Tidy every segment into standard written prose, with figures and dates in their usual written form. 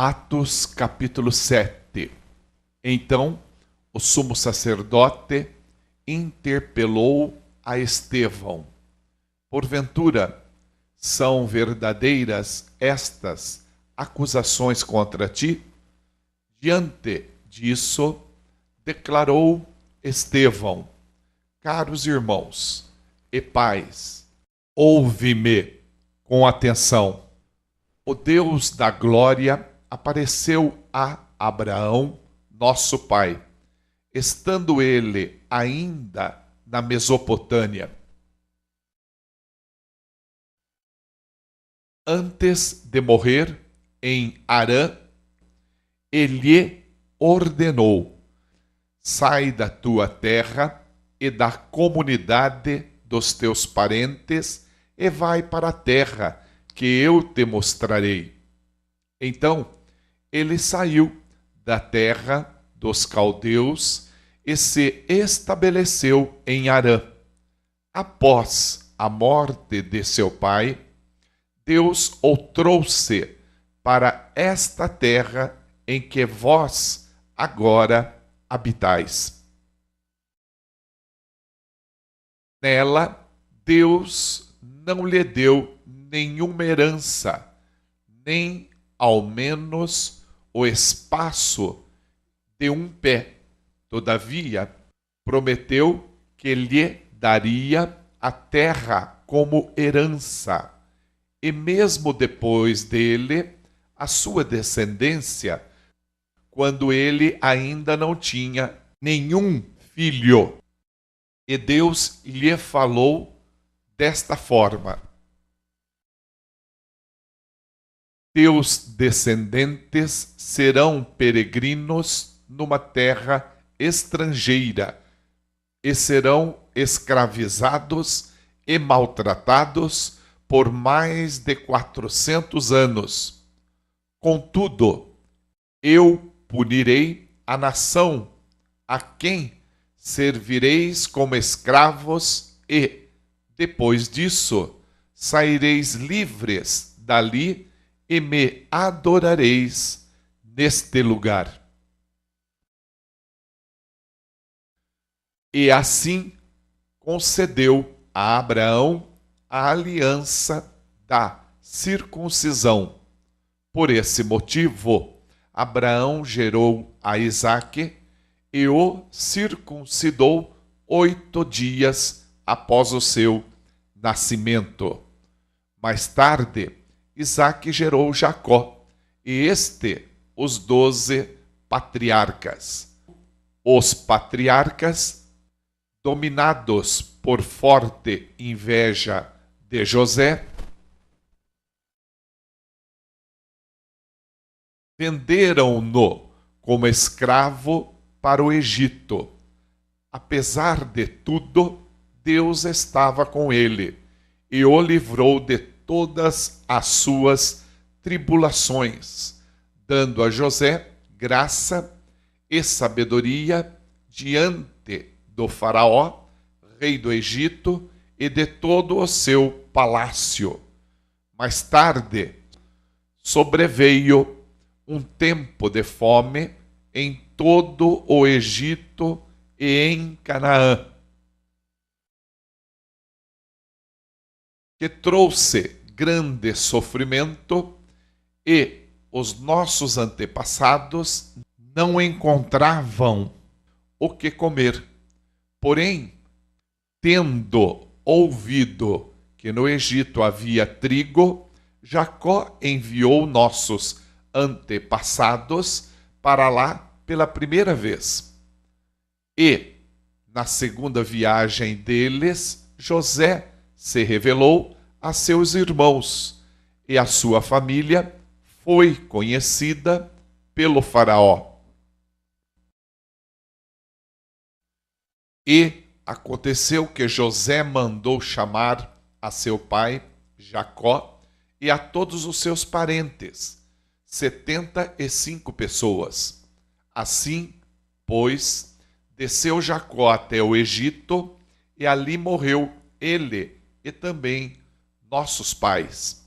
Atos capítulo 7. Então, o sumo sacerdote interpelou a Estevão: porventura, são verdadeiras estas acusações contra ti? Diante disso, declarou Estevão: caros irmãos e pais, ouve-me com atenção. O Deus da glória apareceu a Abraão, nosso pai, estando ele ainda na Mesopotâmia. Antes de morrer em Harã, ele ordenou: sai da tua terra e da comunidade dos teus parentes e vai para a terra que eu te mostrarei. Então, ele saiu da terra dos caldeus e se estabeleceu em Harã. Após a morte de seu pai, Deus o trouxe para esta terra em que vós agora habitais. Nela, Deus não lhe deu nenhuma herança, nem ao menos o espaço de um pé. Todavia, prometeu que lhe daria a terra como herança, e mesmo depois dele, a sua descendência, quando ele ainda não tinha nenhum filho. E Deus lhe falou desta forma: teus descendentes serão peregrinos numa terra estrangeira e serão escravizados e maltratados por mais de 400 anos. Contudo, eu punirei a nação a quem servireis como escravos e, depois disso, saireis livres dali e me adorareis neste lugar. E assim concedeu a Abraão a aliança da circuncisão. Por esse motivo, Abraão gerou a Isaque e o circuncidou 8 dias após o seu nascimento. Mais tarde, Isaque gerou Jacó, e os 12 patriarcas. Os patriarcas, dominados por forte inveja de José, venderam-no como escravo para o Egito. Apesar de tudo, Deus estava com ele e o livrou de todas as suas tribulações, dando a José graça e sabedoria diante do faraó, rei do Egito, e de todo o seu palácio. Mais tarde, sobreveio um tempo de fome em todo o Egito e em Canaã, que trouxe grande sofrimento, e os nossos antepassados não encontravam o que comer. Porém, tendo ouvido que no Egito havia trigo, Jacó enviou nossos antepassados para lá pela primeira vez. E, na segunda viagem deles, José se revelou a seus irmãos, e a sua família foi conhecida pelo faraó. E aconteceu que José mandou chamar a seu pai, Jacó, e a todos os seus parentes, 75 pessoas. Assim, pois, desceu Jacó até o Egito, e ali morreu ele e também nossos pais.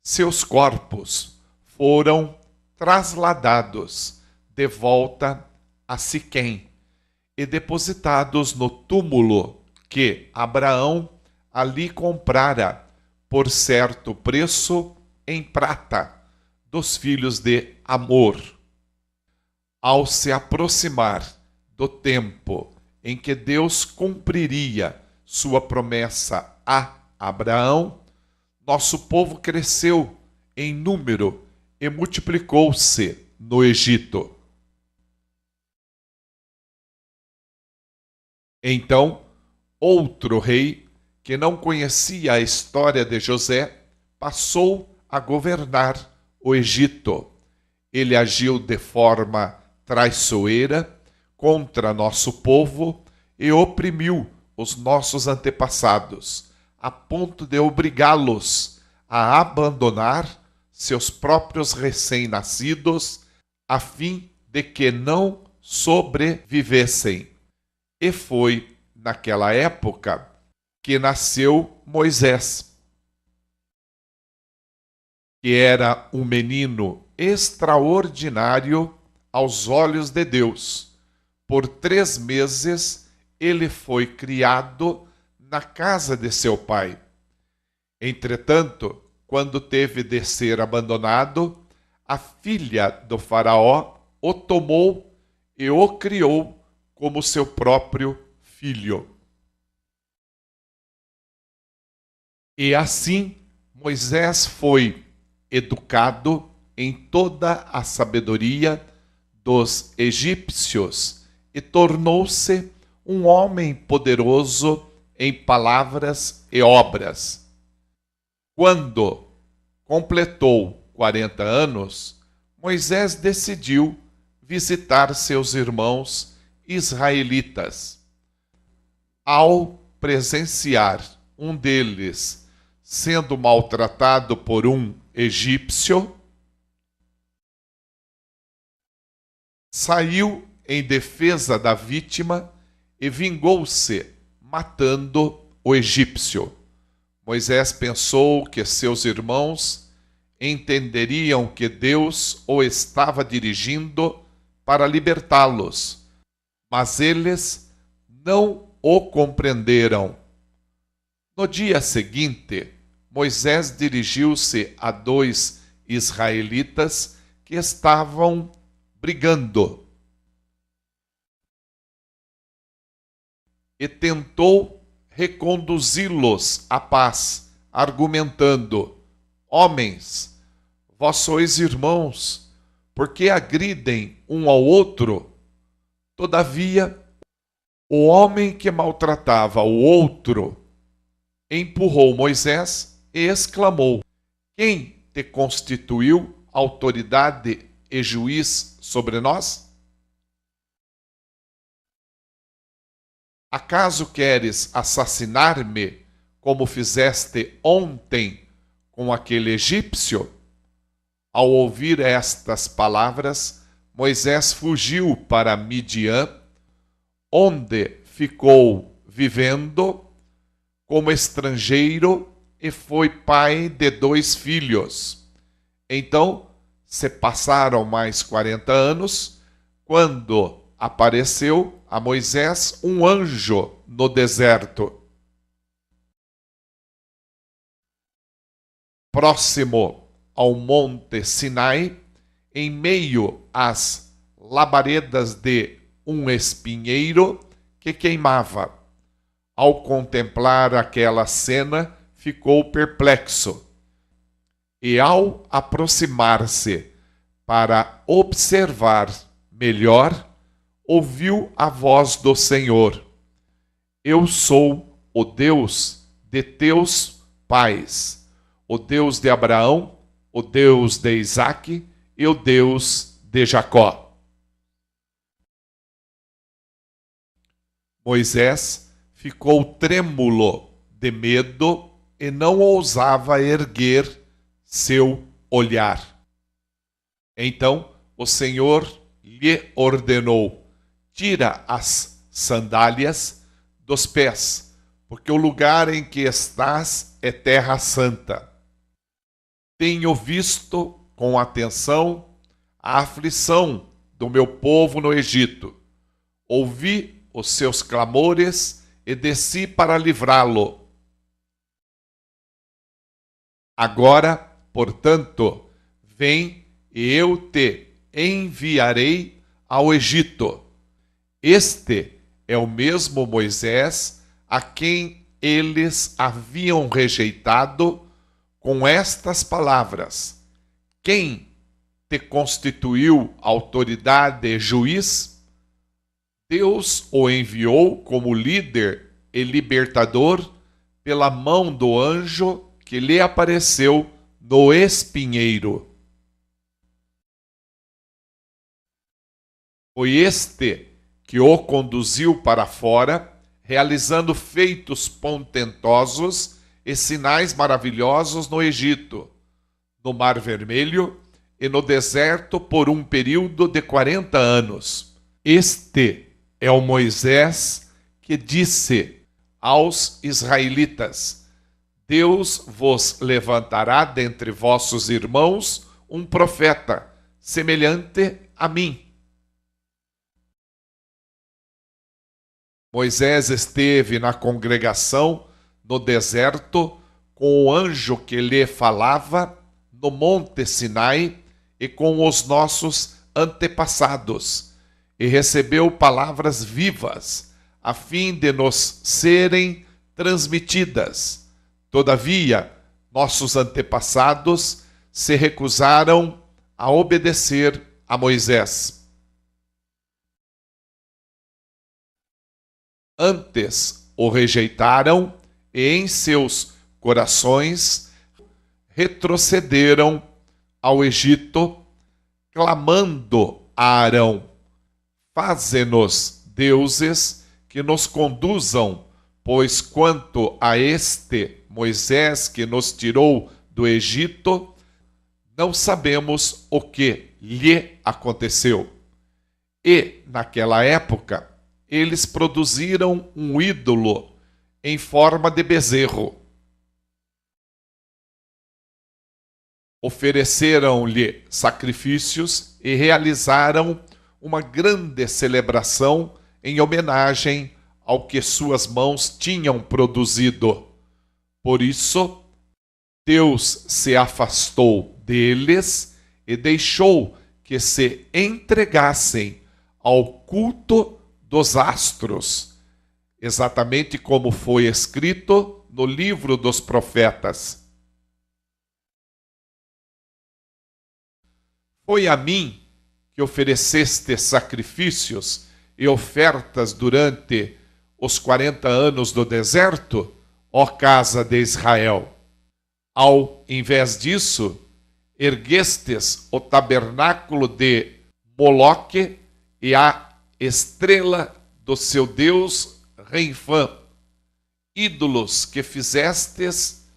seus corpos foram trasladados de volta a Siquém e depositados no túmulo que Abraão ali comprara por certo preço em prata dos filhos de Amor. Ao se aproximar do tempo em que Deus cumpriria sua promessa a Abraão, nosso povo cresceu em número e multiplicou-se no Egito. Então, outro rei, que não conhecia a história de José, passou a governar o Egito. Ele agiu de forma traiçoeira contra nosso povo e oprimiu os nossos antepassados, a ponto de obrigá-los a abandonar seus próprios recém-nascidos, a fim de que não sobrevivessem. E foi naquela época que nasceu Moisés, que era um menino extraordinário aos olhos de Deus. Por 3 meses ele foi criado na casa de seu pai. Entretanto, quando teve de ser abandonado, a filha do faraó o tomou e o criou como seu próprio filho. E assim Moisés foi educado em toda a sabedoria dos egípcios e tornou-se um homem poderoso em palavras e obras. Quando completou 40 anos, Moisés decidiu visitar seus irmãos israelitas. Ao presenciar um deles sendo maltratado por um egípcio, saiu em defesa da vítima e vingou-se, matando o egípcio. Moisés pensou que seus irmãos entenderiam que Deus o estava dirigindo para libertá-los, mas eles não o compreenderam. No dia seguinte, Moisés dirigiu-se a 2 israelitas que estavam brigando e tentou reconduzi-los à paz, argumentando: homens, vós sois irmãos, por que agridem um ao outro? Todavia, o homem que maltratava o outro empurrou Moisés e exclamou: quem te constituiu autoridade e juiz sobre nós? Acaso queres assassinar-me, como fizeste ontem com aquele egípcio? Ao ouvir estas palavras, Moisés fugiu para Midian, onde ficou vivendo como estrangeiro e foi pai de 2 filhos. Então, se passaram mais 40 anos, quando apareceu a Moisés um anjo no deserto. Próximo ao monte Sinai, em meio às labaredas de um espinheiro que queimava. Ao contemplar aquela cena, ficou perplexo. E ao aproximar-se para observar melhor, ouviu a voz do Senhor: eu sou o Deus de teus pais, o Deus de Abraão, o Deus de Isaque e o Deus de Jacó. Moisés ficou trêmulo de medo e não ousava erguer seu olhar. Então o Senhor lhe ordenou: tira as sandálias dos pés, porque o lugar em que estás é terra santa. tenho visto com atenção a aflição do meu povo no Egito. Ouvi os seus clamores e desci para livrá-lo. Agora, portanto, vem e eu te enviarei ao Egito. Este é o mesmo Moisés a quem eles haviam rejeitado com estas palavras: quem te constituiu autoridade e juiz? Deus o enviou como líder e libertador pela mão do anjo que lhe apareceu no espinheiro. Foi este que o conduziu para fora, realizando feitos portentosos e sinais maravilhosos no Egito, no Mar Vermelho e no deserto por um período de 40 anos. Este é o Moisés que disse aos israelitas: Deus vos levantará dentre vossos irmãos um profeta, semelhante a mim. Moisés esteve na congregação no deserto com o anjo que lhe falava no monte Sinai e com os nossos antepassados, e recebeu palavras vivas, a fim de nos serem transmitidas. Todavia, nossos antepassados se recusaram a obedecer a Moisés. Antes o rejeitaram e em seus corações retrocederam ao Egito, clamando a Arão: faze-nos deuses que nos conduzam, pois quanto a este Moisés que nos tirou do Egito, não sabemos o que lhe aconteceu. E, naquela época, eles produziram um ídolo em forma de bezerro. Ofereceram-lhe sacrifícios e realizaram uma grande celebração em homenagem ao que suas mãos tinham produzido. Por isso, Deus se afastou deles e deixou que se entregassem ao culto dos astros, exatamente como foi escrito no livro dos profetas. Foi a mim que ofereceste sacrifícios e ofertas durante os 40 anos do deserto, ó casa de Israel. Ao invés disso, erguestes o tabernáculo de Moloque e a estrela do seu Deus Renfã, ídolos que fizestes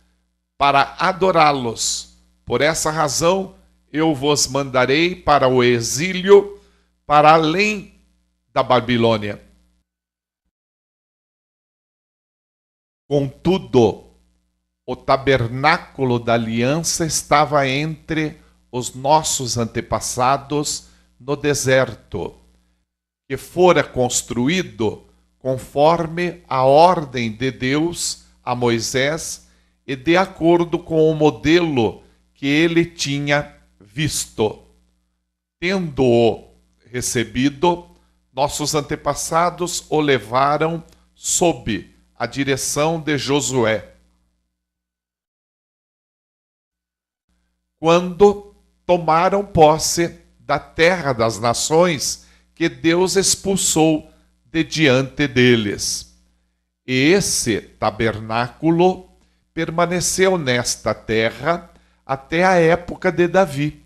para adorá-los. Por essa razão, eu vos mandarei para o exílio, para além da Babilônia. Contudo, o tabernáculo da aliança estava entre os nossos antepassados no deserto, que fora construído conforme a ordem de Deus a Moisés e de acordo com o modelo que ele tinha visto. Tendo-o recebido, nossos antepassados o levaram sob a direção de Josué. Quando tomaram posse da terra das nações que Deus expulsou de diante deles. E esse tabernáculo permaneceu nesta terra até a época de Davi,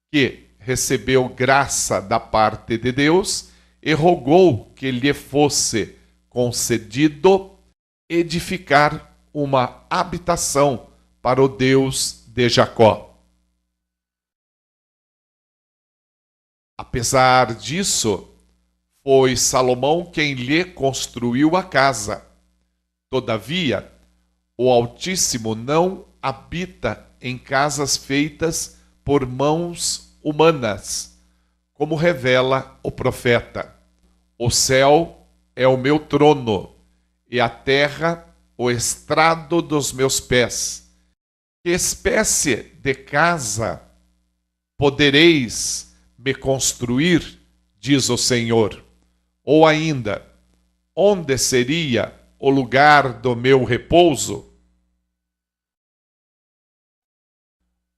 que recebeu graça da parte de Deus e rogou que lhe fosse concedido edificar uma habitação para o Deus de Jacó. Apesar disso, foi Salomão quem lhe construiu a casa. Todavia, o Altíssimo não habita em casas feitas por mãos humanas, como revela o profeta. O céu é o meu trono, e a terra o estrado dos meus pés. Que espécie de casa podereis me construir, diz o Senhor? Ou ainda, onde seria o lugar do meu repouso?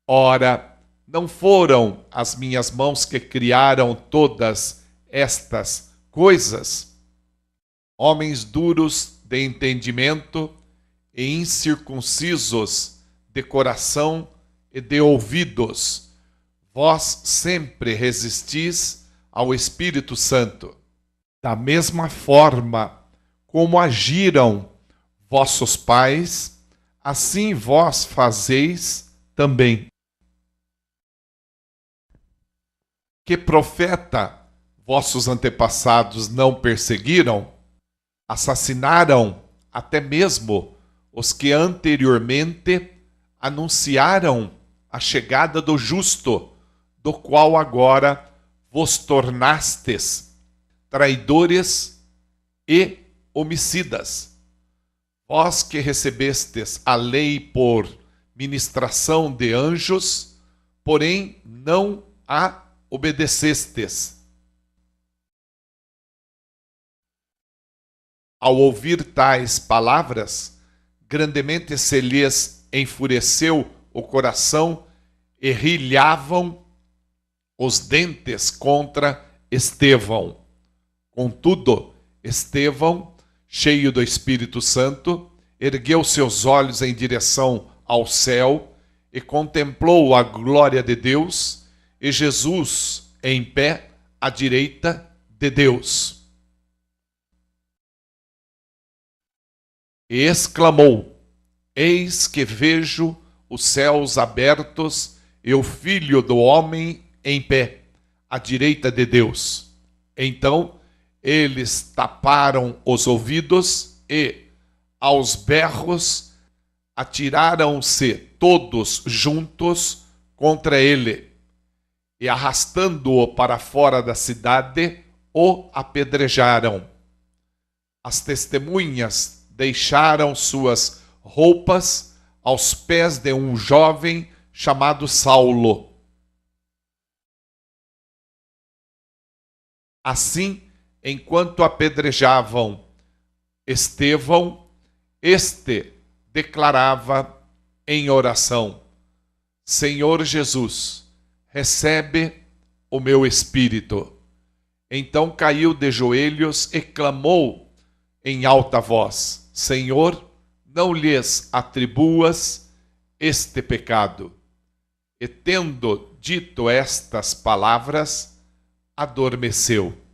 Ora, não foram as minhas mãos que criaram todas estas coisas? Homens duros de entendimento e incircuncisos de coração e de ouvidos, vós sempre resistis ao Espírito Santo. Da mesma forma como agiram vossos pais, assim vós fazeis também. Que profeta vossos antepassados não perseguiram? Assassinaram até mesmo os que anteriormente anunciaram a chegada do justo, do qual agora vos tornastes traidores e homicidas. Vós que recebestes a lei por ministração de anjos, porém não a obedecestes. Ao ouvir tais palavras, grandemente se lhes enfureceu o coração e rilhavam os dentes contra Estevão. Contudo, Estevão, cheio do Espírito Santo, ergueu seus olhos em direção ao céu e contemplou a glória de Deus e Jesus em pé à direita de Deus. E exclamou: Eis que vejo os céus abertos e o Filho do Homem em pé, à direita de Deus. Então eles taparam os ouvidos e, aos berros, atiraram-se todos juntos contra ele, e arrastando-o para fora da cidade, o apedrejaram. As testemunhas deixaram suas roupas aos pés de um jovem chamado Saulo. Assim, enquanto apedrejavam Estevão, este declarava em oração: Senhor Jesus, recebe o meu espírito. Então caiu de joelhos e clamou em alta voz: Senhor, não lhes atribuas este pecado. E tendo dito estas palavras, adormeceu.